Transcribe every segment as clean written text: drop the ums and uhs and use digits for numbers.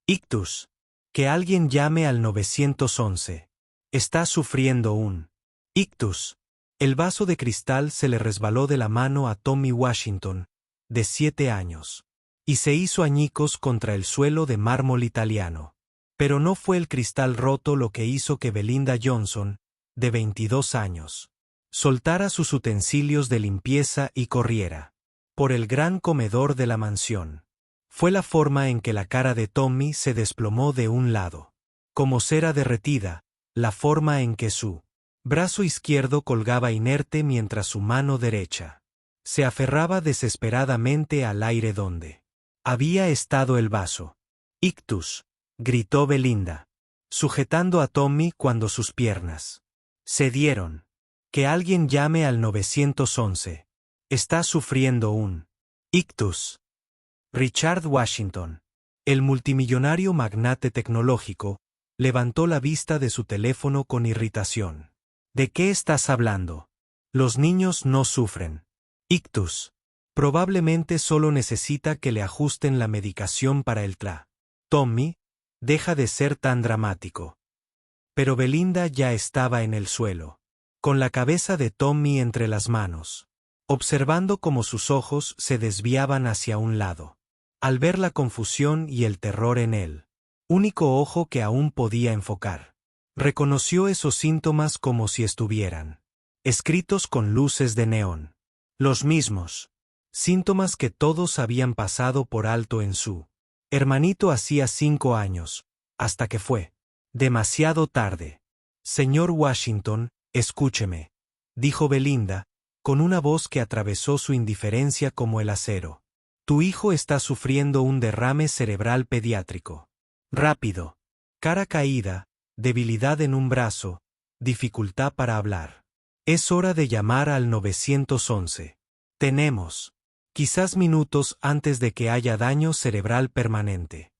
Ictus. Que alguien llame al 911. Está sufriendo un ictus. El vaso de cristal se le resbaló de la mano a Tommy Washington, de 7 años, y se hizo añicos contra el suelo de mármol italiano. Pero no fue el cristal roto lo que hizo que Belinda Johnson, de 22 años, soltara sus utensilios de limpieza y corriera por el gran comedor de la mansión. Fue la forma en que la cara de Tommy se desplomó de un lado, como cera derretida, la forma en que su brazo izquierdo colgaba inerte mientras su mano derecha se aferraba desesperadamente al aire donde había estado el vaso. Ictus, gritó Belinda, sujetando a Tommy cuando sus piernas cedieron. Que alguien llame al 911. Está sufriendo un ictus. Richard Washington, el multimillonario magnate tecnológico, levantó la vista de su teléfono con irritación. ¿De qué estás hablando? Los niños no sufren ictus. Probablemente solo necesita que le ajusten la medicación para el TLA. Tommy, deja de ser tan dramático. Pero Belinda ya estaba en el suelo, con la cabeza de Tommy entre las manos, observando cómo sus ojos se desviaban hacia un lado. Al ver la confusión y el terror en él, único ojo que aún podía enfocar, reconoció esos síntomas como si estuvieran escritos con luces de neón. Los mismos síntomas que todos habían pasado por alto en su hermanito hacía 5 años, hasta que fue demasiado tarde. Señor Washington, escúcheme, dijo Belinda, con una voz que atravesó su indiferencia como el acero. Tu hijo está sufriendo un derrame cerebral pediátrico. Rápido. Cara caída, debilidad en un brazo, dificultad para hablar. Es hora de llamar al 911. Tenemos, quizás minutos antes de que haya daño cerebral permanente.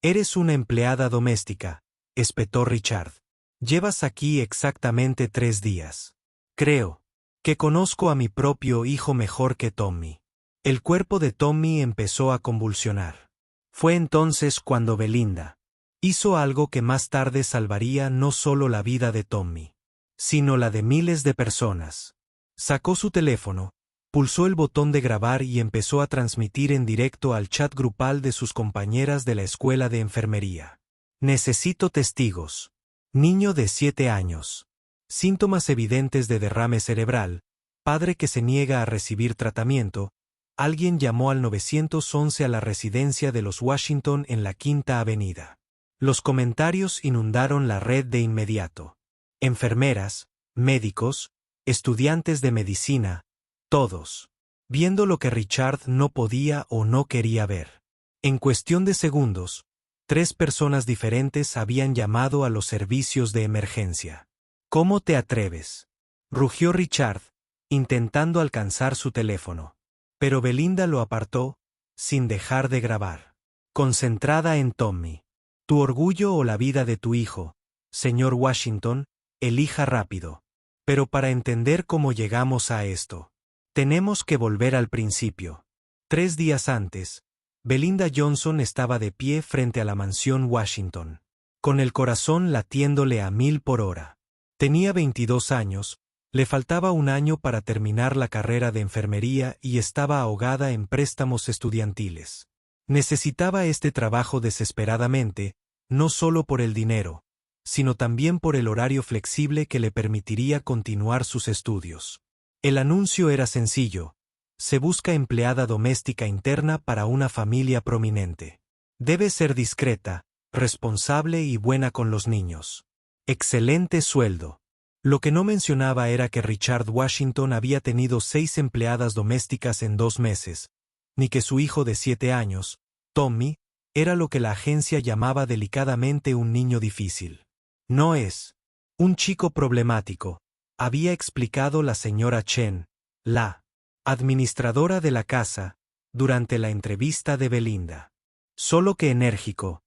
Eres una empleada doméstica, espetó Richard. Llevas aquí exactamente 3 días. Creo que conozco a mi propio hijo mejor que Tommy. El cuerpo de Tommy empezó a convulsionar. Fue entonces cuando Belinda hizo algo que más tarde salvaría no solo la vida de Tommy, sino la de miles de personas. Sacó su teléfono, pulsó el botón de grabar y empezó a transmitir en directo al chat grupal de sus compañeras de la escuela de enfermería. Necesito testigos. Niño de 7 años. Síntomas evidentes de derrame cerebral. Padre que se niega a recibir tratamiento. Alguien llamó al 911 a la residencia de los Washington en la Quinta Avenida. Los comentarios inundaron la red de inmediato. Enfermeras, médicos, estudiantes de medicina, todos, viendo lo que Richard no podía o no quería ver. En cuestión de segundos, 3 personas diferentes habían llamado a los servicios de emergencia. ¿Cómo te atreves?, rugió Richard, intentando alcanzar su teléfono. Pero Belinda lo apartó, sin dejar de grabar. Concentrada en Tommy. Tu orgullo o la vida de tu hijo, señor Washington, elija rápido. Pero para entender cómo llegamos a esto, tenemos que volver al principio. 3 días antes, Belinda Johnson estaba de pie frente a la mansión Washington, con el corazón latiéndole a 1000 por hora. Tenía 22 años, le faltaba un año para terminar la carrera de enfermería y estaba ahogada en préstamos estudiantiles. Necesitaba este trabajo desesperadamente, no solo por el dinero, sino también por el horario flexible que le permitiría continuar sus estudios. El anuncio era sencillo: se busca empleada doméstica interna para una familia prominente. Debe ser discreta, responsable y buena con los niños. Excelente sueldo. Lo que no mencionaba era que Richard Washington había tenido 6 empleadas domésticas en 2 meses, ni que su hijo de 7 años, Tommy, era lo que la agencia llamaba delicadamente un niño difícil. No es un chico problemático, había explicado la señora Chen, la administradora de la casa, durante la entrevista de Belinda. Solo que enérgico,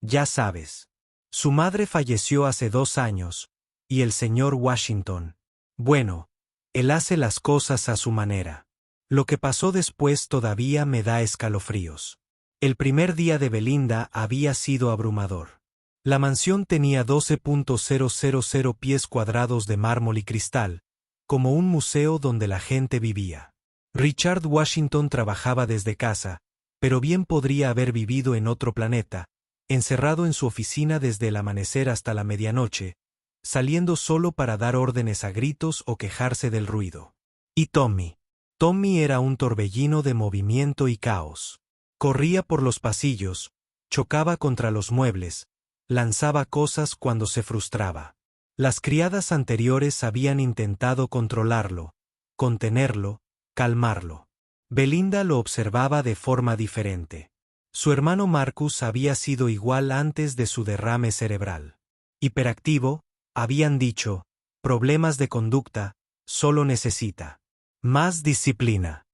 ya sabes. Su madre falleció hace 2 años, y el señor Washington, bueno, él hace las cosas a su manera. Lo que pasó después todavía me da escalofríos. El primer día de Belinda había sido abrumador. La mansión tenía 12.000 pies cuadrados de mármol y cristal, como un museo donde la gente vivía. Richard Washington trabajaba desde casa, pero bien podría haber vivido en otro planeta, encerrado en su oficina desde el amanecer hasta la medianoche, saliendo solo para dar órdenes a gritos o quejarse del ruido. Y Tommy. Tommy era un torbellino de movimiento y caos. Corría por los pasillos, chocaba contra los muebles, lanzaba cosas cuando se frustraba. Las criadas anteriores habían intentado controlarlo, contenerlo, calmarlo. Belinda lo observaba de forma diferente. Su hermano Marcus había sido igual antes de su derrame cerebral. Hiperactivo, habían dicho, problemas de conducta, solo necesita más disciplina.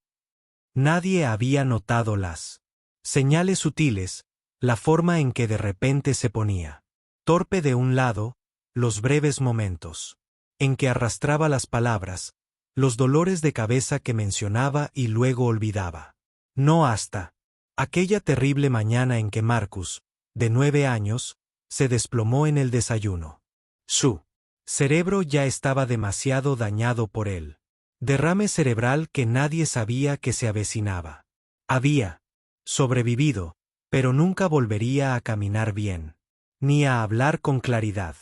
Nadie había notado las señales sutiles, la forma en que de repente se ponía torpe de un lado, los breves momentos en que arrastraba las palabras, los dolores de cabeza que mencionaba y luego olvidaba. No hasta aquella terrible mañana en que Marcus, de 9 años, se desplomó en el desayuno. Su cerebro ya estaba demasiado dañado por él. Derrame cerebral que nadie sabía que se avecinaba. Había sobrevivido, pero nunca volvería a caminar bien, ni a hablar con claridad.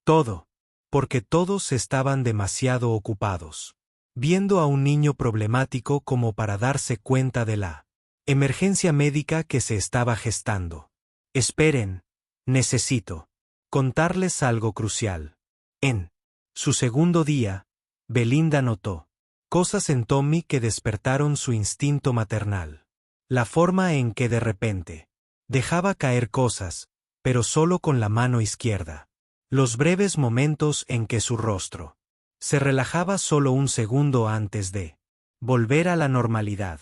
Todo, porque todos estaban demasiado ocupados, viendo a un niño problemático como para darse cuenta de la emergencia médica que se estaba gestando. Esperen, necesito contarles algo crucial. En su segundo día, Belinda notó cosas en Tommy que despertaron su instinto maternal. La forma en que de repente dejaba caer cosas, pero solo con la mano izquierda. Los breves momentos en que su rostro se relajaba solo un segundo antes de volver a la normalidad.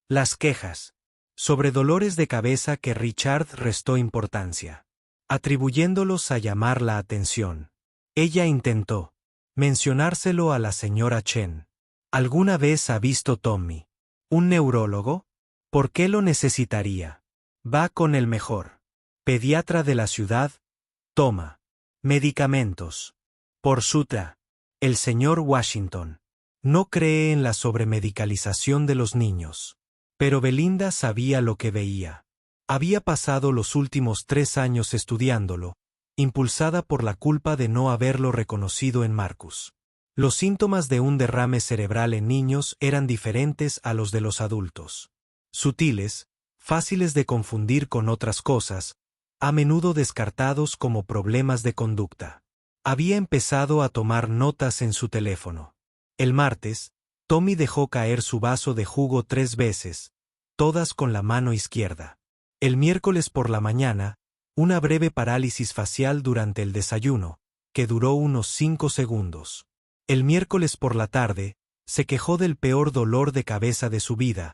Las quejas sobre dolores de cabeza que Richard restó importancia, atribuyéndolos a llamar la atención. Ella intentó mencionárselo a la señora Chen. ¿Alguna vez ha visto Tommy un neurólogo? ¿Por qué lo necesitaría? Va con el mejor pediatra de la ciudad, toma medicamentos. Por sutra, el señor Washington no cree en la sobremedicalización de los niños. Pero Belinda sabía lo que veía. Había pasado los últimos 3 años estudiándolo, impulsada por la culpa de no haberlo reconocido en Marcus. Los síntomas de un derrame cerebral en niños eran diferentes a los de los adultos. Sutiles, fáciles de confundir con otras cosas, a menudo descartados como problemas de conducta. Había empezado a tomar notas en su teléfono. El martes, Tommy dejó caer su vaso de jugo 3 veces, todas con la mano izquierda. El miércoles por la mañana, una breve parálisis facial durante el desayuno, que duró unos 5 segundos. El miércoles por la tarde, se quejó del peor dolor de cabeza de su vida,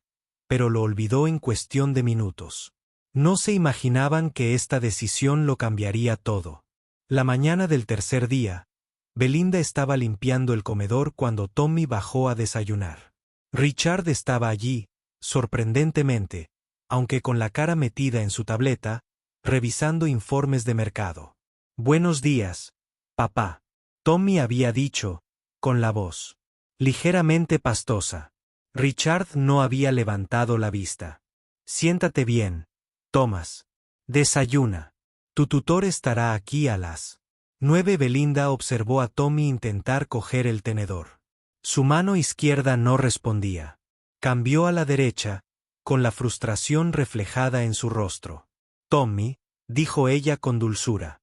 pero lo olvidó en cuestión de minutos. No se imaginaban que esta decisión lo cambiaría todo. La mañana del tercer día, Belinda estaba limpiando el comedor cuando Tommy bajó a desayunar. Richard estaba allí, sorprendentemente, aunque con la cara metida en su tableta, revisando informes de mercado. Buenos días, papá. Tommy había dicho, con la voz ligeramente pastosa. Richard no había levantado la vista. Siéntate bien, Thomas. Desayuna. Tu tutor estará aquí a las 9. Belinda observó a Tommy intentar coger el tenedor. Su mano izquierda no respondía. Cambió a la derecha, con la frustración reflejada en su rostro. Tommy, dijo ella con dulzura.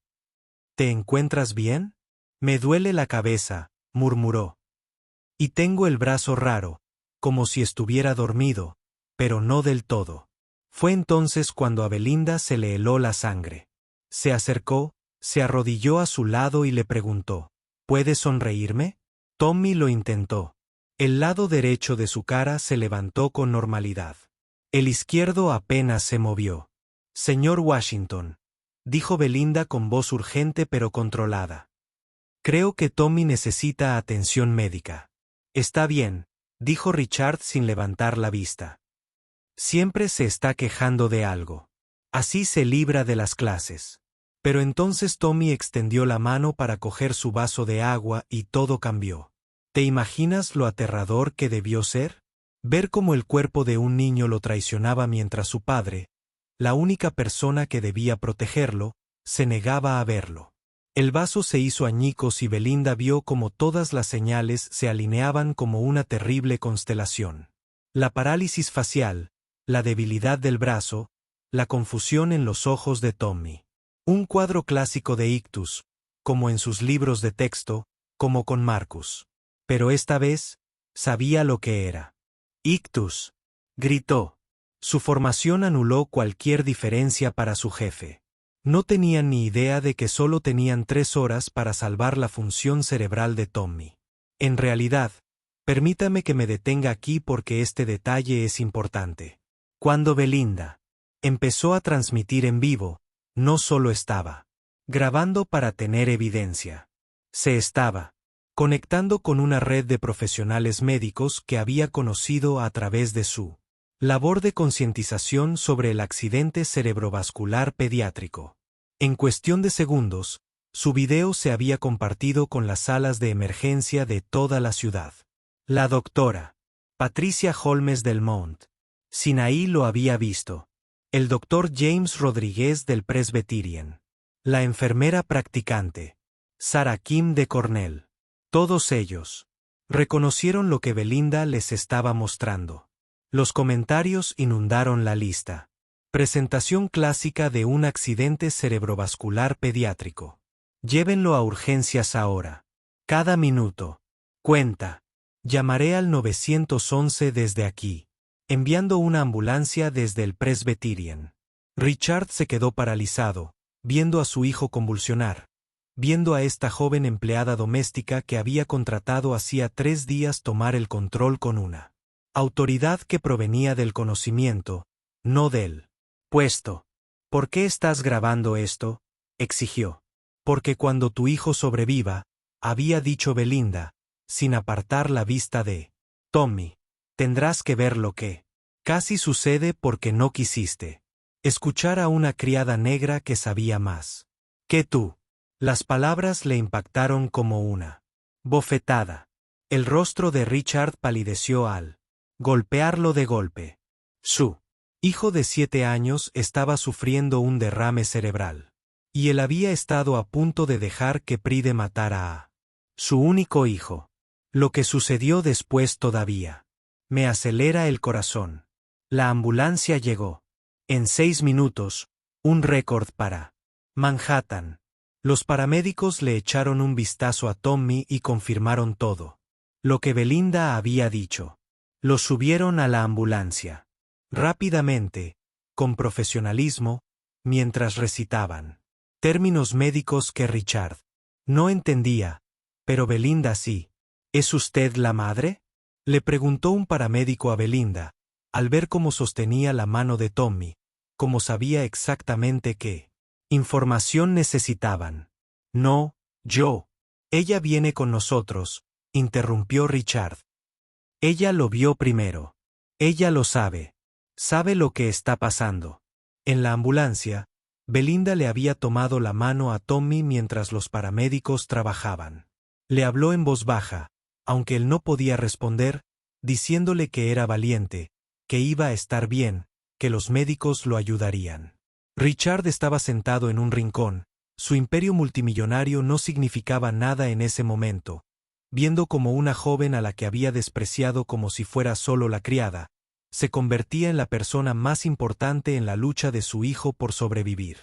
¿Te encuentras bien? Me duele la cabeza, murmuró. Y tengo el brazo raro, como si estuviera dormido, pero no del todo. Fue entonces cuando a Belinda se le heló la sangre. Se acercó, se arrodilló a su lado y le preguntó, ¿puedes sonreírme? Tommy lo intentó. El lado derecho de su cara se levantó con normalidad. El izquierdo apenas se movió. Señor Washington, dijo Belinda con voz urgente pero controlada. Creo que Tommy necesita atención médica. Está bien, dijo Richard sin levantar la vista. Siempre se está quejando de algo. Así se libra de las clases. Pero entonces Tommy extendió la mano para coger su vaso de agua y todo cambió. ¿Te imaginas lo aterrador que debió ser? Ver cómo el cuerpo de un niño lo traicionaba mientras su padre, la única persona que debía protegerlo, se negaba a verlo. El vaso se hizo añicos y Belinda vio cómo todas las señales se alineaban como una terrible constelación. La parálisis facial, la debilidad del brazo, la confusión en los ojos de Tommy. Un cuadro clásico de ictus, como en sus libros de texto, como con Marcus. Pero esta vez, sabía lo que era. Ictus, gritó. Su formación anuló cualquier diferencia para su jefe. No tenían ni idea de que solo tenían 3 horas para salvar la función cerebral de Tommy. En realidad, permítame que me detenga aquí porque este detalle es importante. Cuando Belinda empezó a transmitir en vivo, no solo estaba grabando para tener evidencia. Se estaba conectando con una red de profesionales médicos que había conocido a través de su labor de concientización sobre el accidente cerebrovascular pediátrico. En cuestión de segundos, su video se había compartido con las salas de emergencia de toda la ciudad. La doctora Patricia Holmes del Mont Sinaí lo había visto. El doctor James Rodríguez del Presbyterian. La enfermera practicante Sarah Kim de Cornell. Todos ellos reconocieron lo que Belinda les estaba mostrando. Los comentarios inundaron la lista. Presentación clásica de un accidente cerebrovascular pediátrico. Llévenlo a urgencias ahora. Cada minuto cuenta. Llamaré al 911 desde aquí. Enviando una ambulancia desde el Presbyterian. Richard se quedó paralizado, viendo a su hijo convulsionar, viendo a esta joven empleada doméstica que había contratado hacía 3 días tomar el control con una autoridad que provenía del conocimiento, no del puesto. ¿Por qué estás grabando esto?, exigió. Porque cuando tu hijo sobreviva, había dicho Belinda, sin apartar la vista de Tommy, tendrás que ver lo que casi sucede porque no quisiste escuchar a una criada negra que sabía más que tú. Las palabras le impactaron como una bofetada. El rostro de Richard palideció al golpearlo de golpe. Su hijo de 7 años estaba sufriendo un derrame cerebral. Y él había estado a punto de dejar que Pride matara a su único hijo. Lo que sucedió después todavía me acelera el corazón. La ambulancia llegó. En 6 minutos, un récord para Manhattan. Los paramédicos le echaron un vistazo a Tommy y confirmaron todo lo que Belinda había dicho. Lo subieron a la ambulancia. Rápidamente, con profesionalismo, mientras recitaban términos médicos que Richard no entendía, pero Belinda sí. ¿Es usted la madre?, le preguntó un paramédico a Belinda, al ver cómo sostenía la mano de Tommy, como sabía exactamente qué información necesitaban. No, yo. Ella viene con nosotros, interrumpió Richard. Ella lo vio primero. Ella lo sabe. Sabe lo que está pasando. En la ambulancia, Belinda le había tomado la mano a Tommy mientras los paramédicos trabajaban. Le habló en voz baja, aunque él no podía responder, diciéndole que era valiente, que iba a estar bien, que los médicos lo ayudarían. Richard estaba sentado en un rincón, su imperio multimillonario no significaba nada en ese momento, viendo como una joven a la que había despreciado como si fuera solo la criada, se convertía en la persona más importante en la lucha de su hijo por sobrevivir.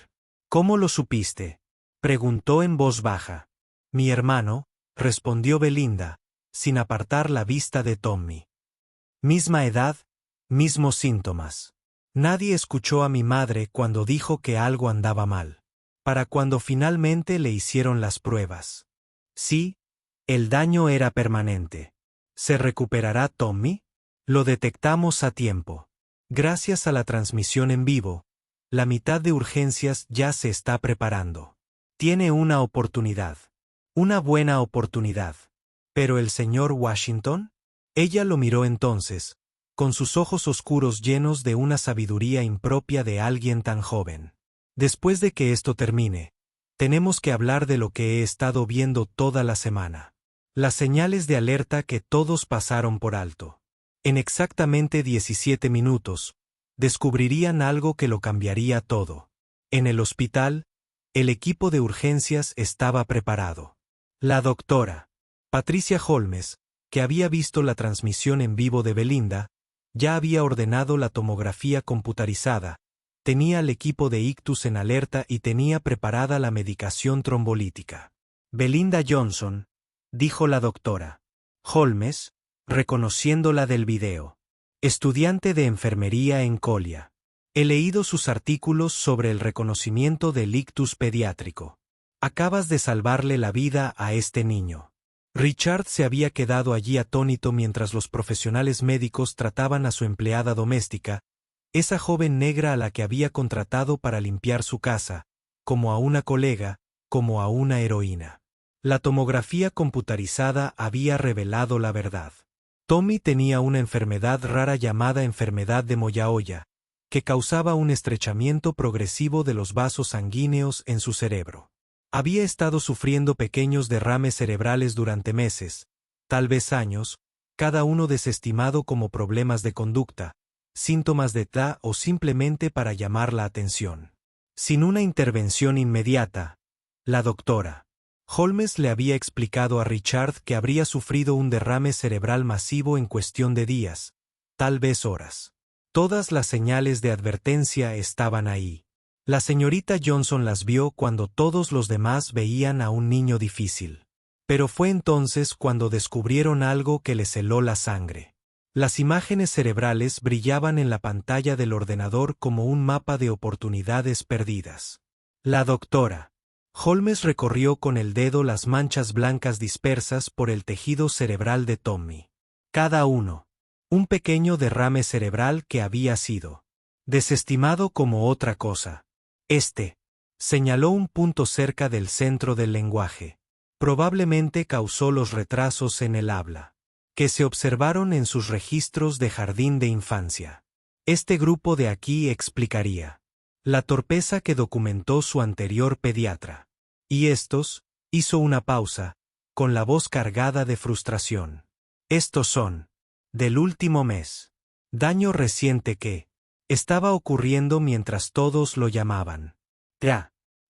¿Cómo lo supiste?, preguntó en voz baja. Mi hermano, respondió Belinda, sin apartar la vista de Tommy. Misma edad, mismos síntomas. Nadie escuchó a mi madre cuando dijo que algo andaba mal. Para cuando finalmente le hicieron las pruebas. Sí, el daño era permanente. ¿Se recuperará Tommy? Lo detectamos a tiempo. Gracias a la transmisión en vivo, la mitad de urgencias ya se está preparando. Tiene una oportunidad. Una buena oportunidad. ¿Pero el señor Washington? Ella lo miró entonces, con sus ojos oscuros llenos de una sabiduría impropia de alguien tan joven. Después de que esto termine, tenemos que hablar de lo que he estado viendo toda la semana. Las señales de alerta que todos pasaron por alto. En exactamente 17 minutos, descubrirían algo que lo cambiaría todo. En el hospital, el equipo de urgencias estaba preparado. La doctora Patricia Holmes, que había visto la transmisión en vivo de Belinda, ya había ordenado la tomografía computarizada, tenía al equipo de ictus en alerta y tenía preparada la medicación trombolítica. Belinda Johnson, dijo la doctora Holmes, reconociéndola del video. Estudiante de enfermería en Colia. He leído sus artículos sobre el reconocimiento del ictus pediátrico. Acabas de salvarle la vida a este niño. Richard se había quedado allí atónito mientras los profesionales médicos trataban a su empleada doméstica, esa joven negra a la que había contratado para limpiar su casa, como a una colega, como a una heroína. La tomografía computarizada había revelado la verdad. Tommy tenía una enfermedad rara llamada enfermedad de Moyaoya, que causaba un estrechamiento progresivo de los vasos sanguíneos en su cerebro. Había estado sufriendo pequeños derrames cerebrales durante meses, tal vez años, cada uno desestimado como problemas de conducta, síntomas de TDA o simplemente para llamar la atención. Sin una intervención inmediata, la doctora Holmes le había explicado a Richard que habría sufrido un derrame cerebral masivo en cuestión de días, tal vez horas. Todas las señales de advertencia estaban ahí. La señorita Johnson las vio cuando todos los demás veían a un niño difícil. Pero fue entonces cuando descubrieron algo que les heló la sangre. Las imágenes cerebrales brillaban en la pantalla del ordenador como un mapa de oportunidades perdidas. La doctora Holmes recorrió con el dedo las manchas blancas dispersas por el tejido cerebral de Tommy. Cada uno. Un pequeño derrame cerebral que había sido desestimado como otra cosa. Señaló un punto cerca del centro del lenguaje. Probablemente causó los retrasos en el habla, que se observaron en sus registros de jardín de infancia. Este grupo de aquí explicaría la torpeza que documentó su anterior pediatra. Y hizo una pausa, con la voz cargada de frustración. Estos son, del último mes. Daño reciente que estaba ocurriendo mientras todos lo llamaban.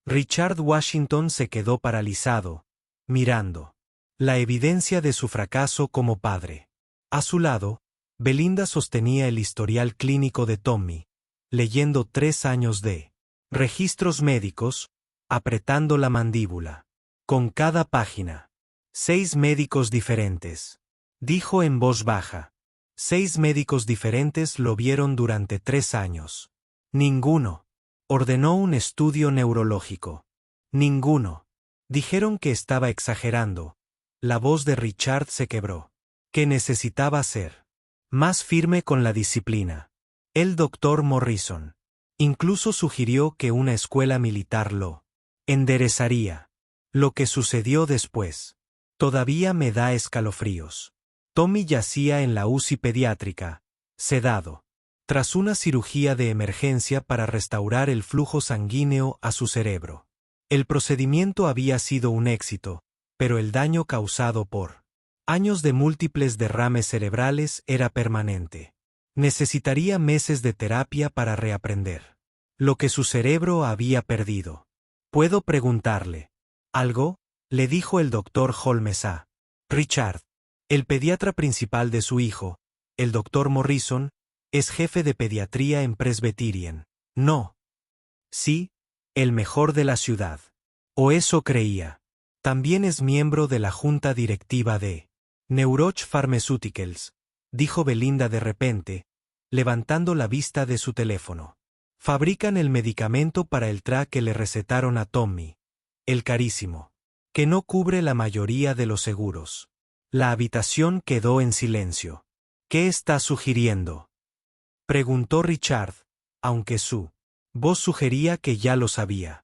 Richard Washington se quedó paralizado, mirando la evidencia de su fracaso como padre. A su lado, Belinda sostenía el historial clínico de Tommy, leyendo 3 años de registros médicos, apretando la mandíbula. Con cada página. 6 médicos diferentes. Dijo en voz baja. 6 médicos diferentes lo vieron durante 3 años. Ninguno ordenó un estudio neurológico. Ninguno. Dijeron que estaba exagerando. La voz de Richard se quebró. Que necesitaba ser más firme con la disciplina. El doctor Morrison incluso sugirió que una escuela militar lo enderezaría. Lo que sucedió después todavía me da escalofríos. Tommy yacía en la UCI pediátrica, sedado, tras una cirugía de emergencia para restaurar el flujo sanguíneo a su cerebro. El procedimiento había sido un éxito, pero el daño causado por años de múltiples derrames cerebrales era permanente. Necesitaría meses de terapia para reaprender lo que su cerebro había perdido. ¿Puedo preguntarle algo?, le dijo el doctor Holmes a Richard. El pediatra principal de su hijo, el doctor Morrison, es jefe de pediatría en Presbyterian. No. Sí, el mejor de la ciudad. O eso creía. También es miembro de la junta directiva de Neuroch Pharmaceuticals, dijo Belinda de repente, levantando la vista de su teléfono. Fabrican el medicamento para el TRA que le recetaron a Tommy, el carísimo, que no cubre la mayoría de los seguros. La habitación quedó en silencio. ¿Qué está sugiriendo?, preguntó Richard, aunque su voz sugería que ya lo sabía.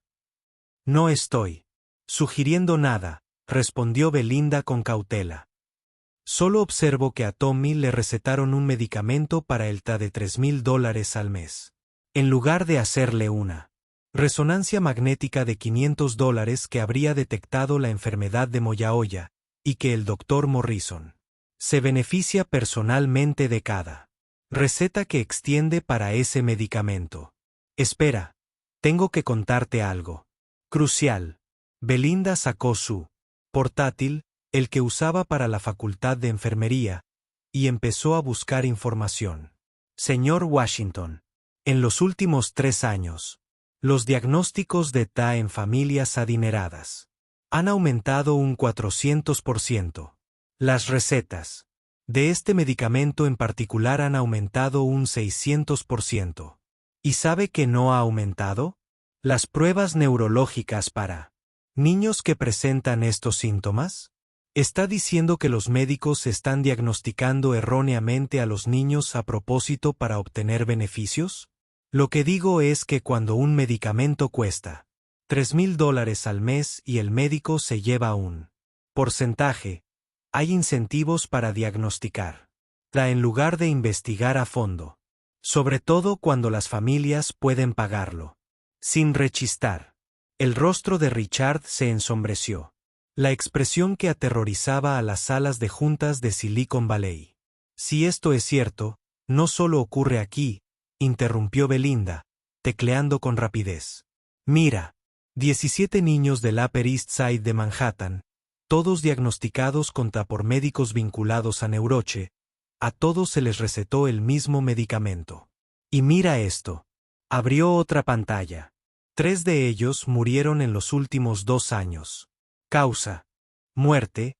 No estoy sugiriendo nada, respondió Belinda con cautela. Solo observo que a Tommy le recetaron un medicamento para el TAA de $3,000 al mes. En lugar de hacerle una resonancia magnética de $500 que habría detectado la enfermedad de Moyaoya, y que el Dr. Morrison se beneficia personalmente de cada receta que extiende para ese medicamento. Espera, tengo que contarte algo crucial. Belinda sacó su portátil, el que usaba para la facultad de enfermería, y empezó a buscar información. Señor Washington, en los últimos 3 años, los diagnósticos de TAA en familias adineradas han aumentado un 400%. Las recetas de este medicamento en particular han aumentado un 600%. ¿Y sabe que no ha aumentado? Las pruebas neurológicas para niños que presentan estos síntomas. ¿Está diciendo que los médicos están diagnosticando erróneamente a los niños a propósito para obtener beneficios? Lo que digo es que cuando un medicamento cuesta $3,000 al mes y el médico se lleva un porcentaje, hay incentivos para diagnosticar TAA en lugar de investigar a fondo. Sobre todo cuando las familias pueden pagarlo. Sin rechistar. El rostro de Richard se ensombreció. La expresión que aterrorizaba a las salas de juntas de Silicon Valley. Si esto es cierto, no solo ocurre aquí, interrumpió Belinda, tecleando con rapidez. Mira, 17 niños del Upper East Side de Manhattan, todos diagnosticados con TAA por médicos vinculados a Neuroche, a todos se les recetó el mismo medicamento. Y mira esto. Abrió otra pantalla. 3 de ellos murieron en los últimos 2 años. Causa: muerte,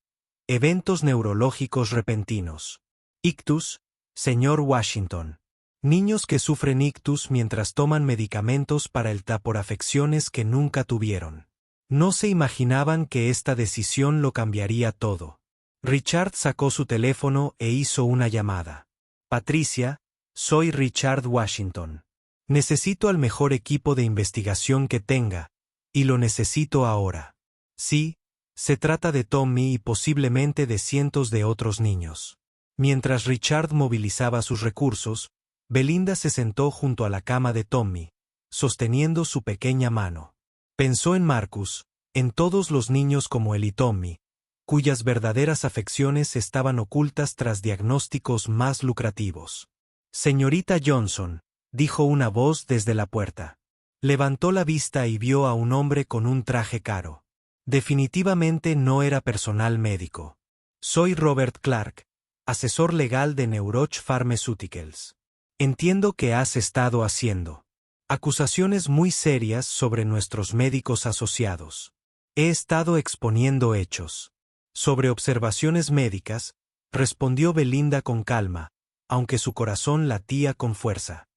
eventos neurológicos repentinos. Ictus, señor Washington. Niños que sufren ictus mientras toman medicamentos para el TAA por afecciones que nunca tuvieron. No se imaginaban que esta decisión lo cambiaría todo. Richard sacó su teléfono e hizo una llamada. Patricia, soy Richard Washington. Necesito al mejor equipo de investigación que tenga, y lo necesito ahora. Sí, se trata de Tommy y posiblemente de cientos de otros niños. Mientras Richard movilizaba sus recursos, Belinda se sentó junto a la cama de Tommy, sosteniendo su pequeña mano. Pensó en Marcus, en todos los niños como él y Tommy, cuyas verdaderas afecciones estaban ocultas tras diagnósticos más lucrativos. Señorita Johnson, dijo una voz desde la puerta. Levantó la vista y vio a un hombre con un traje caro. Definitivamente no era personal médico. Soy Robert Clark, asesor legal de Neuroche Pharmaceuticals. Entiendo que has estado haciendo acusaciones muy serias sobre nuestros médicos asociados. He estado exponiendo hechos. Sobre observaciones médicas, respondió Belinda con calma, aunque su corazón latía con fuerza.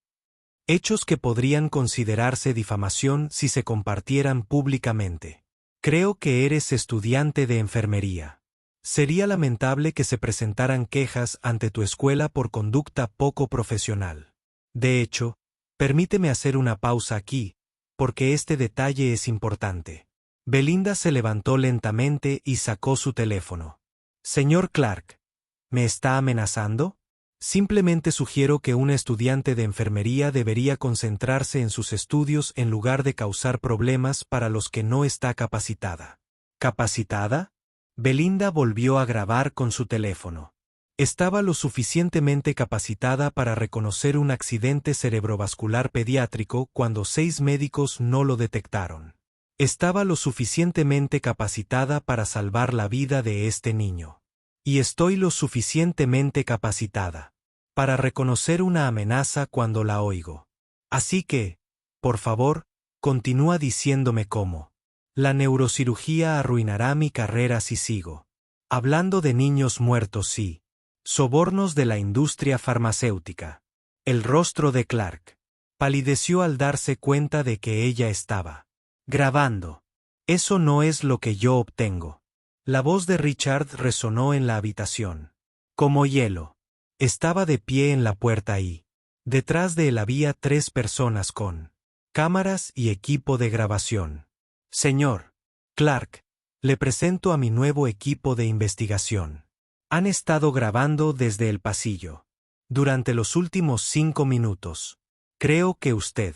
Hechos que podrían considerarse difamación si se compartieran públicamente. Creo que eres estudiante de enfermería. Sería lamentable que se presentaran quejas ante tu escuela por conducta poco profesional. De hecho, permíteme hacer una pausa aquí, porque este detalle es importante. Belinda se levantó lentamente y sacó su teléfono. Señor Clark, ¿me está amenazando? Simplemente sugiero que una estudiante de enfermería debería concentrarse en sus estudios en lugar de causar problemas para los que no está capacitada. ¿Capacitada? Belinda volvió a grabar con su teléfono. Estaba lo suficientemente capacitada para reconocer un accidente cerebrovascular pediátrico cuando 6 médicos no lo detectaron. Estaba lo suficientemente capacitada para salvar la vida de este niño. Y estoy lo suficientemente capacitada para reconocer una amenaza cuando la oigo. Así que, por favor, continúa diciéndome cómo. La neurocirugía arruinará mi carrera si sigo hablando de niños muertos sí. Sobornos de la industria farmacéutica. El rostro de Clark palideció al darse cuenta de que ella estaba grabando. Eso no es lo que yo obtengo. La voz de Richard resonó en la habitación. Como hielo. Estaba de pie en la puerta y detrás de él había 3 personas con cámaras y equipo de grabación. Señor Clark, le presento a mi nuevo equipo de investigación. Han estado grabando desde el pasillo. Durante los últimos 5 minutos. Creo que usted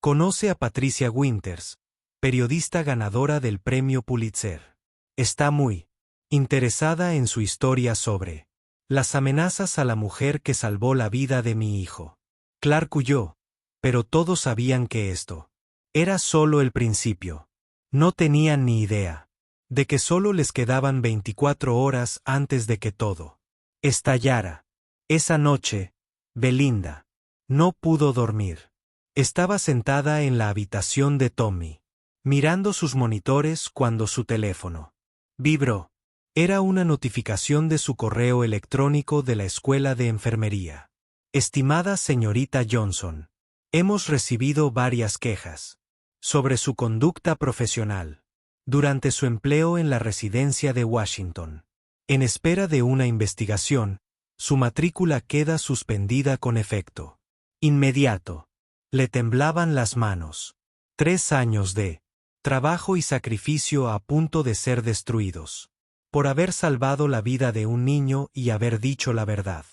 conoce a Patricia Winters, periodista ganadora del premio Pulitzer. Está muy interesada en su historia sobre las amenazas a la mujer que salvó la vida de mi hijo. Clark huyó, pero todos sabían que esto era solo el principio. No tenían ni idea de que solo les quedaban 24 horas antes de que todo estallara. Esa noche, Belinda no pudo dormir. Estaba sentada en la habitación de Tommy, mirando sus monitores cuando su teléfono vibró. Era una notificación de su correo electrónico de la escuela de enfermería. Estimada señorita Johnson, hemos recibido varias quejas sobre su conducta profesional durante su empleo en la residencia de Washington. En espera de una investigación, su matrícula queda suspendida con efecto inmediato. Le temblaban las manos. 3 años de trabajo y sacrificio a punto de ser destruidos por haber salvado la vida de un niño y haber dicho la verdad.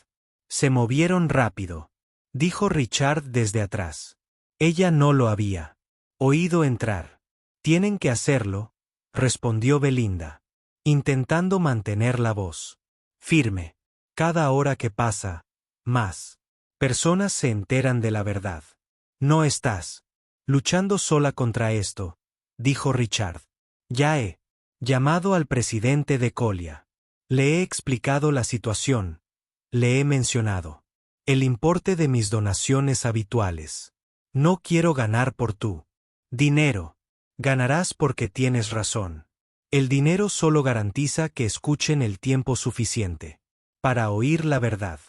Se movieron rápido, dijo Richard desde atrás. Ella no lo había oído entrar. Tienen que hacerlo, respondió Belinda, intentando mantener la voz firme. Cada hora que pasa, más personas se enteran de la verdad. No estás luchando sola contra esto, dijo Richard. Ya he llamado al presidente de Colia. Le he explicado la situación. Le he mencionado el importe de mis donaciones habituales. No quiero ganar por tu dinero. Ganarás porque tienes razón. El dinero solo garantiza que escuchen el tiempo suficiente para oír la verdad.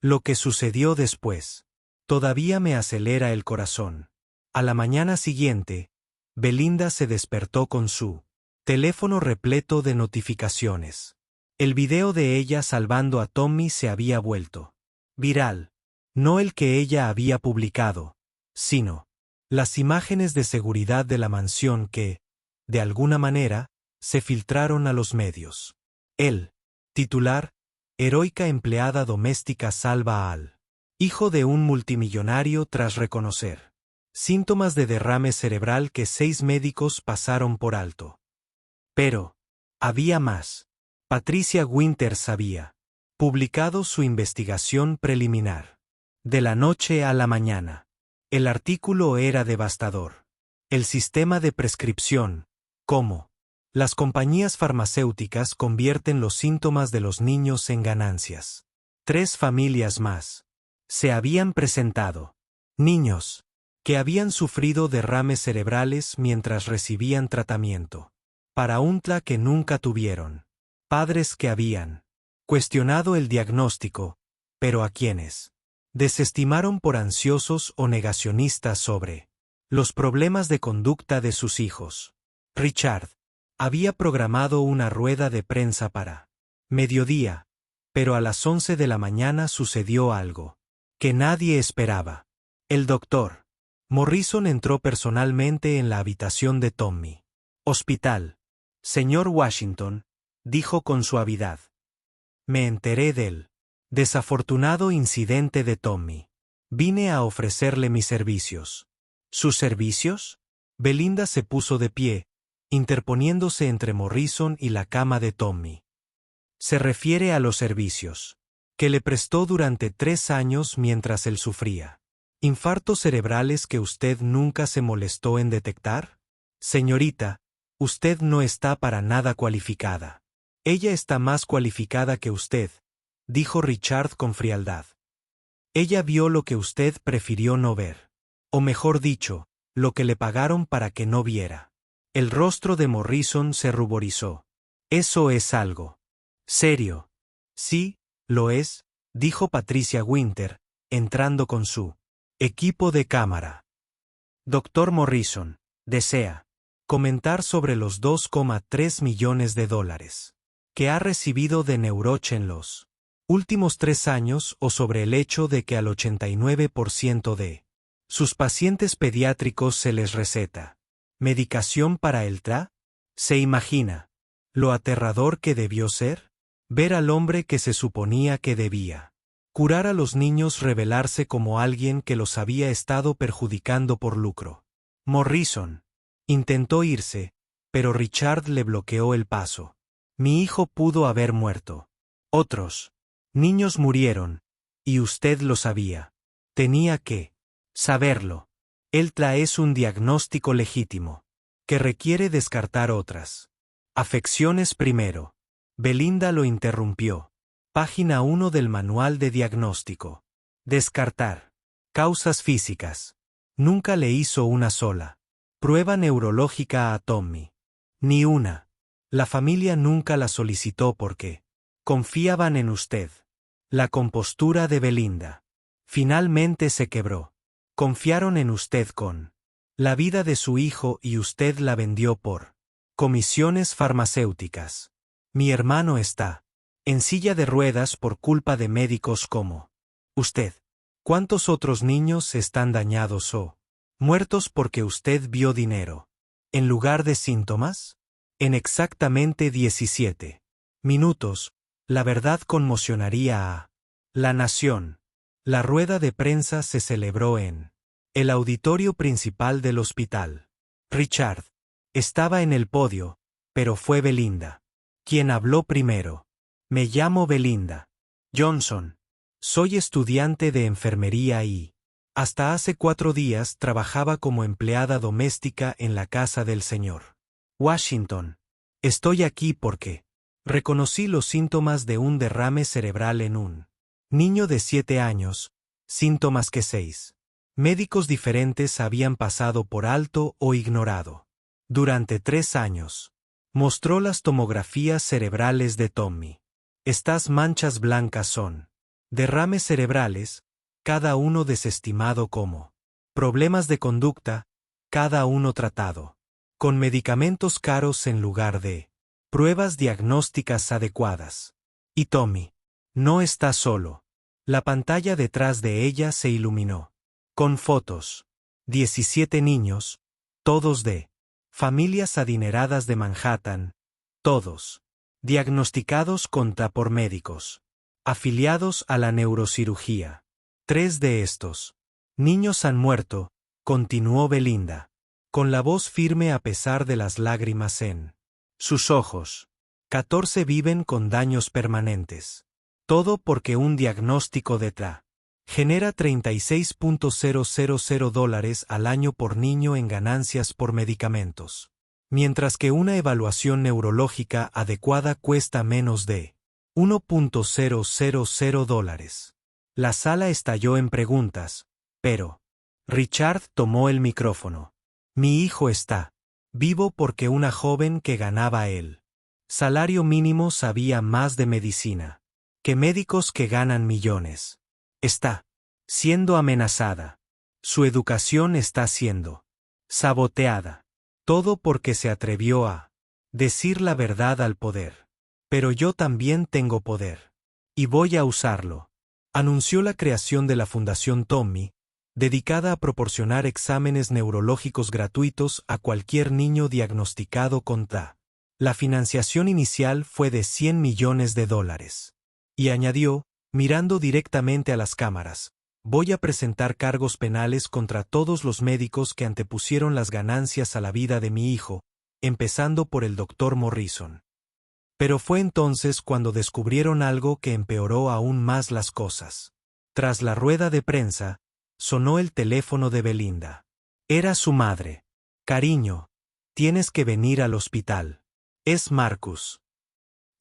Lo que sucedió después todavía me acelera el corazón. A la mañana siguiente, Belinda se despertó con su teléfono repleto de notificaciones. El video de ella salvando a Tommy se había vuelto viral. No el que ella había publicado, sino las imágenes de seguridad de la mansión que, de alguna manera, se filtraron a los medios. El titular, heroica empleada doméstica salva al hijo de un multimillonario tras reconocer síntomas de derrame cerebral que 6 médicos pasaron por alto. Pero había más. Patricia Winters había publicado su investigación preliminar. De la noche a la mañana. El artículo era devastador. El sistema de prescripción, cómo las compañías farmacéuticas convierten los síntomas de los niños en ganancias. 3 familias más se habían presentado. Niños que habían sufrido derrames cerebrales mientras recibían tratamiento para un TLA que nunca tuvieron. Padres que habían cuestionado el diagnóstico, pero a quienes desestimaron por ansiosos o negacionistas sobre los problemas de conducta de sus hijos. Richard había programado una rueda de prensa para mediodía, pero a las 11 de la mañana sucedió algo que nadie esperaba. El doctor Morrison entró personalmente en la habitación de Tommy. Hospital. Señor Washington, dijo con suavidad. Me enteré del desafortunado incidente de Tommy. Vine a ofrecerle mis servicios. ¿Sus servicios? Belinda se puso de pie, interponiéndose entre Morrison y la cama de Tommy. Se refiere a los servicios que le prestó durante 3 años mientras él sufría infartos cerebrales que usted nunca se molestó en detectar. Señorita, usted no está para nada cualificada. Ella está más cualificada que usted, dijo Richard con frialdad. Ella vio lo que usted prefirió no ver. O mejor dicho, lo que le pagaron para que no viera. El rostro de Morrison se ruborizó. Eso es algo serio. Sí, lo es, dijo Patricia Winter, entrando con su equipo de cámara. Doctor Morrison, desea comentar sobre los $2,3 millones que ha recibido de Neuroch en los últimos 3 años o sobre el hecho de que al 89% de sus pacientes pediátricos se les receta medicación para el TRA. ¿Se imagina lo aterrador que debió ser? Ver al hombre que se suponía que debía curar a los niños revelarse como alguien que los había estado perjudicando por lucro. Morrison intentó irse, pero Richard le bloqueó el paso. Mi hijo pudo haber muerto. Otros niños murieron, y usted lo sabía. Tenía que saberlo. Él trae un diagnóstico legítimo, que requiere descartar otras afecciones primero. Belinda lo interrumpió. Página 1 del manual de diagnóstico. Descartar. Causas físicas. Nunca le hizo una sola prueba neurológica a Tommy. Ni una. La familia nunca la solicitó porque confiaban en usted. La compostura de Belinda finalmente se quebró. Confiaron en usted con la vida de su hijo y usted la vendió por comisiones farmacéuticas. Mi hermano está en silla de ruedas por culpa de médicos como usted. ¿Cuántos otros niños están dañados o muertos porque usted vio dinero en lugar de síntomas? En exactamente 17 minutos, la verdad conmocionaría a la nación. La rueda de prensa se celebró en el auditorio principal del hospital. Richard estaba en el podio, pero fue Belinda quien habló primero. Me llamo Belinda Johnson. Soy estudiante de enfermería y hasta hace 4 días trabajaba como empleada doméstica en la casa del señor Washington. Estoy aquí porque reconocí los síntomas de un derrame cerebral en un niño de 7 años, síntomas que 6 médicos diferentes habían pasado por alto o ignorado. Durante 3 años. Mostró las tomografías cerebrales de Tommy. Estas manchas blancas son derrames cerebrales, cada uno desestimado como problemas de conducta, cada uno tratado con medicamentos caros en lugar de pruebas diagnósticas adecuadas. Y Tommy no está solo. La pantalla detrás de ella se iluminó con fotos. 17 niños, todos de familias adineradas de Manhattan, todos diagnosticados por médicos afiliados a la neurocirugía. 3 de estos niños han muerto, continuó Belinda, con la voz firme a pesar de las lágrimas en sus ojos. 14 viven con daños permanentes. Todo porque un diagnóstico de TRA genera $36.000 al año por niño en ganancias por medicamentos, mientras que una evaluación neurológica adecuada cuesta menos de $1.000. La sala estalló en preguntas, pero Richard tomó el micrófono. Mi hijo está vivo porque una joven que ganaba el salario mínimo sabía más de medicina que médicos que ganan millones. Está siendo amenazada. Su educación está siendo saboteada. Todo porque se atrevió a decir la verdad al poder. Pero yo también tengo poder. Y voy a usarlo. Anunció la creación de la Fundación Tommy, dedicada a proporcionar exámenes neurológicos gratuitos a cualquier niño diagnosticado con TDA. La financiación inicial fue de $100 millones. Y añadió, mirando directamente a las cámaras, voy a presentar cargos penales contra todos los médicos que antepusieron las ganancias a la vida de mi hijo, empezando por el Dr. Morrison. Pero fue entonces cuando descubrieron algo que empeoró aún más las cosas. Tras la rueda de prensa, sonó el teléfono de Belinda. Era su madre. Cariño, tienes que venir al hospital. Es Marcus.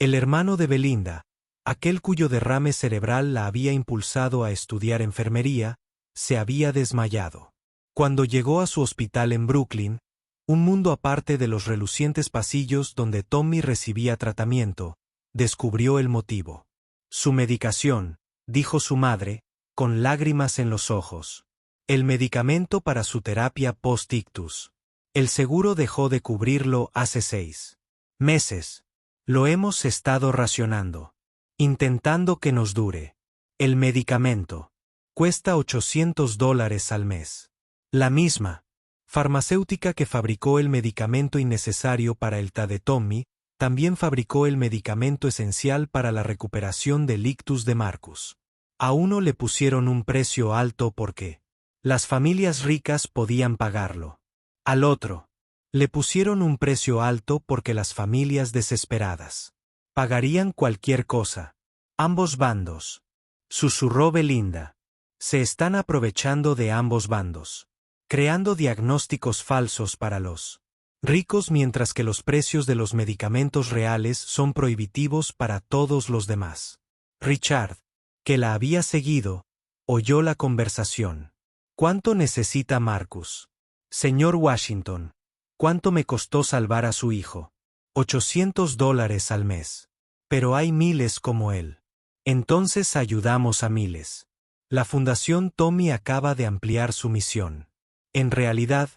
El hermano de Belinda, aquel cuyo derrame cerebral la había impulsado a estudiar enfermería, se había desmayado. Cuando llegó a su hospital en Brooklyn, un mundo aparte de los relucientes pasillos donde Tommy recibía tratamiento, descubrió el motivo. Su medicación, dijo su madre, con lágrimas en los ojos. El medicamento para su terapia post-ictus. El seguro dejó de cubrirlo hace 6 meses. Lo hemos estado racionando. Intentando que nos dure. El medicamento cuesta $800 al mes. La misma farmacéutica que fabricó el medicamento innecesario para el TDA de Tommy También fabricó el medicamento esencial para la recuperación del ictus de Marcus. A uno le pusieron un precio alto porque las familias ricas podían pagarlo. Al otro le pusieron un precio alto porque las familias desesperadas pagarían cualquier cosa. Ambos bandos, susurró Belinda, se están aprovechando de ambos bandos, creando diagnósticos falsos para los ricos mientras que los precios de los medicamentos reales son prohibitivos para todos los demás. Richard, que la había seguido, oyó la conversación. ¿Cuánto necesita Marcus? Señor Washington, ¿cuánto me costó salvar a su hijo? $800 al mes. Pero hay miles como él. Entonces ayudamos a miles. La Fundación Tommy acaba de ampliar su misión. En realidad,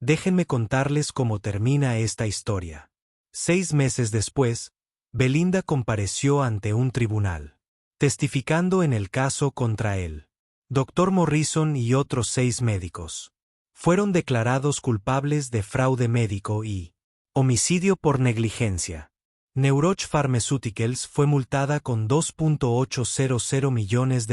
déjenme contarles cómo termina esta historia. 6 meses después, Belinda compareció ante un tribunal, testificando en el caso contra él. Dr. Morrison y otros 6 médicos fueron declarados culpables de fraude médico y homicidio por negligencia. Neuroch Pharmaceuticals fue multada con $2.800 millones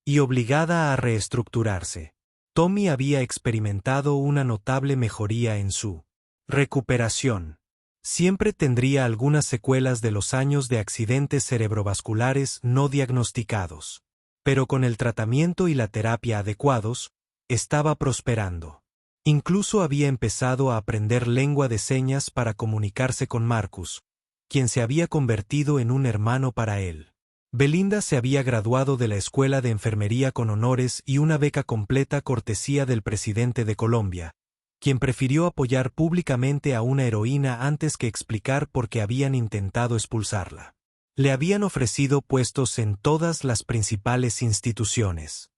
y obligada a reestructurarse. Tommy había experimentado una notable mejoría en su recuperación. Siempre tendría algunas secuelas de los años de accidentes cerebrovasculares no diagnosticados, pero con el tratamiento y la terapia adecuados, estaba prosperando. Incluso había empezado a aprender lengua de señas para comunicarse con Marcus, quien se había convertido en un hermano para él. Belinda se había graduado de la Escuela de Enfermería con honores y una beca completa cortesía del presidente de Colombia, quien prefirió apoyar públicamente a una heroína antes que explicar por qué habían intentado expulsarla. Le habían ofrecido puestos en todas las principales instituciones.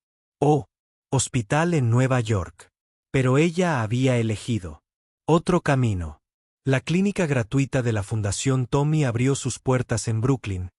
Hospital en Nueva York. Pero ella había elegido otro camino. La clínica gratuita de la Fundación Tommy abrió sus puertas en Brooklyn,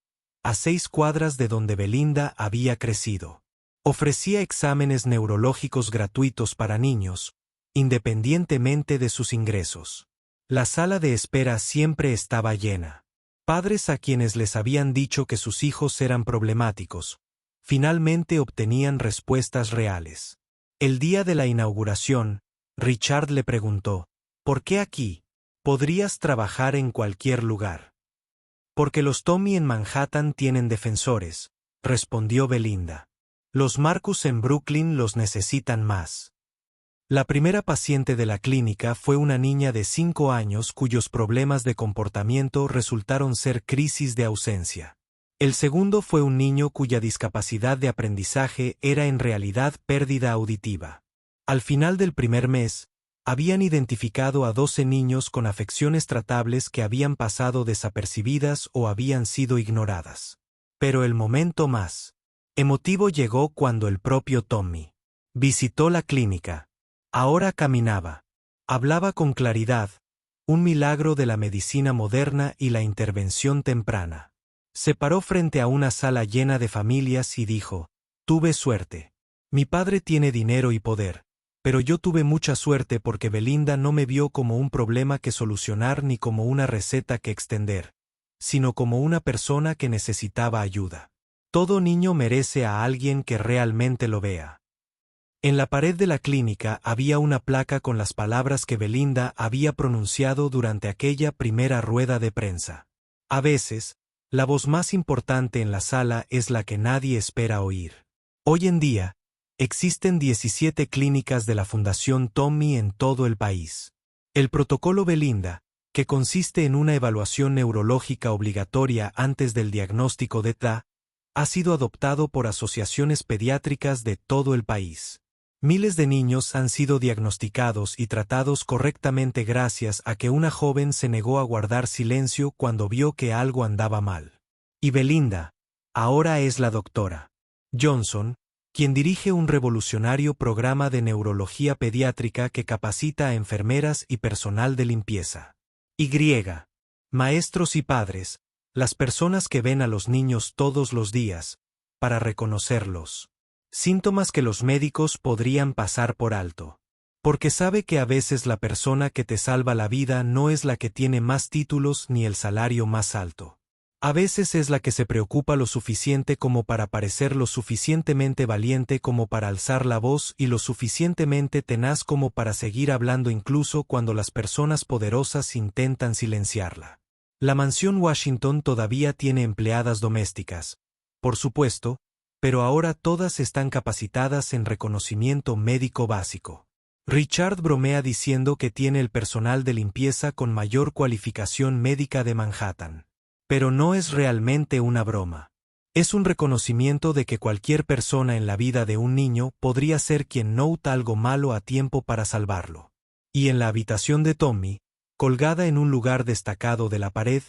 a 6 cuadras de donde Belinda había crecido. Ofrecía exámenes neurológicos gratuitos para niños, independientemente de sus ingresos. La sala de espera siempre estaba llena. Padres a quienes les habían dicho que sus hijos eran problemáticos, finalmente obtenían respuestas reales. El día de la inauguración, Richard le preguntó, ¿por qué aquí? Podrías trabajar en cualquier lugar. Porque los Tommy en Manhattan tienen defensores, respondió Belinda. Los Marcus en Brooklyn los necesitan más. La primera paciente de la clínica fue una niña de 5 años cuyos problemas de comportamiento resultaron ser crisis de ausencia. El segundo fue un niño cuya discapacidad de aprendizaje era en realidad pérdida auditiva. Al final del primer mes, habían identificado a 12 niños con afecciones tratables que habían pasado desapercibidas o habían sido ignoradas. Pero el momento más emotivo llegó cuando el propio Tommy visitó la clínica. Ahora caminaba. Hablaba con claridad, un milagro de la medicina moderna y la intervención temprana. Se paró frente a una sala llena de familias y dijo, tuve suerte. Mi padre tiene dinero y poder, pero yo tuve mucha suerte porque Belinda no me vio como un problema que solucionar ni como una receta que extender, sino como una persona que necesitaba ayuda. Todo niño merece a alguien que realmente lo vea. En la pared de la clínica había una placa con las palabras que Belinda había pronunciado durante aquella primera rueda de prensa. A veces, la voz más importante en la sala es la que nadie espera oír. Hoy en día, existen 17 clínicas de la Fundación Tommy en todo el país. El protocolo Belinda, que consiste en una evaluación neurológica obligatoria antes del diagnóstico de TDA, ha sido adoptado por asociaciones pediátricas de todo el país. Miles de niños han sido diagnosticados y tratados correctamente gracias a que una joven se negó a guardar silencio cuando vio que algo andaba mal. Y Belinda, ahora es la doctora Johnson, quien dirige un revolucionario programa de neurología pediátrica que capacita a enfermeras y personal de limpieza. Maestros y padres, las personas que ven a los niños todos los días, para reconocerlos. Síntomas que los médicos podrían pasar por alto. Porque sabe que a veces la persona que te salva la vida no es la que tiene más títulos ni el salario más alto. A veces es la que se preocupa lo suficiente como para parecer lo suficientemente valiente como para alzar la voz y lo suficientemente tenaz como para seguir hablando incluso cuando las personas poderosas intentan silenciarla. La mansión Washington todavía tiene empleadas domésticas, por supuesto, pero ahora todas están capacitadas en reconocimiento médico básico. Richard bromea diciendo que tiene el personal de limpieza con mayor cualificación médica de Manhattan. Pero no es realmente una broma. Es un reconocimiento de que cualquier persona en la vida de un niño podría ser quien nota algo malo a tiempo para salvarlo. Y en la habitación de Tommy, colgada en un lugar destacado de la pared,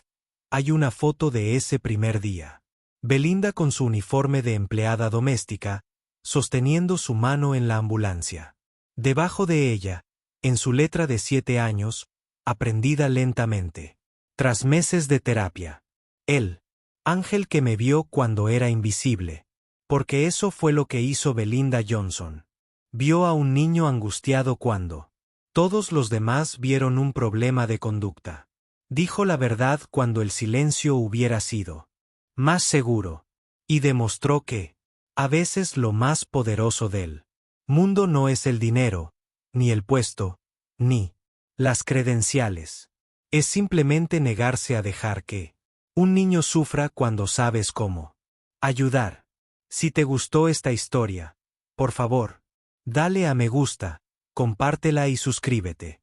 hay una foto de ese primer día. Belinda con su uniforme de empleada doméstica, sosteniendo su mano en la ambulancia. Debajo de ella, en su letra de 7 años, aprendida lentamente. Tras meses de terapia. Él, ángel que me vio cuando era invisible. Porque eso fue lo que hizo Belinda Johnson. Vio a un niño angustiado cuando todos los demás vieron un problema de conducta. Dijo la verdad cuando el silencio hubiera sido más seguro. Y demostró que, a veces lo más poderoso del mundo no es el dinero, ni el puesto, ni las credenciales. Es simplemente negarse a dejar que un niño sufra cuando sabes cómo ayudar. Si te gustó esta historia, por favor, dale a me gusta, compártela y suscríbete.